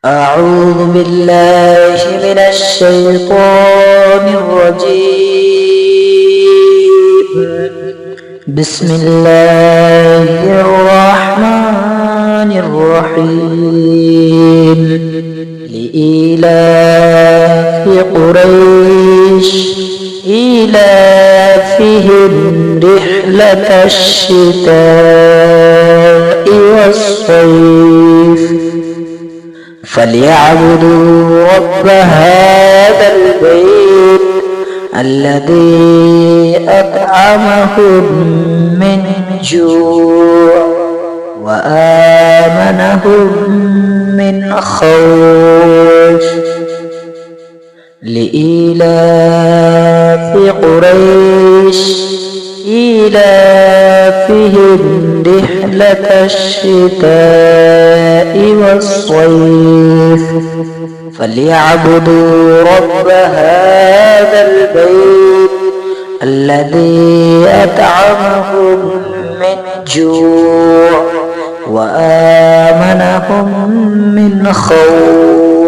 أعوذ بالله من الشيطان الرجيم. بسم الله الرحمن الرحيم. لإيلاف قريش إيلافهم رحلة الشتاء والصيف فليعبدوا رب هذا البيت الذي أطعمهم من جوع وآمنهم من خوف. لإيلاف قريش إيلافهم رحلة الشتاء والصيف فليعبدوا رب هذا البيت الذي أطعمهم من جوع وآمنهم من خوف.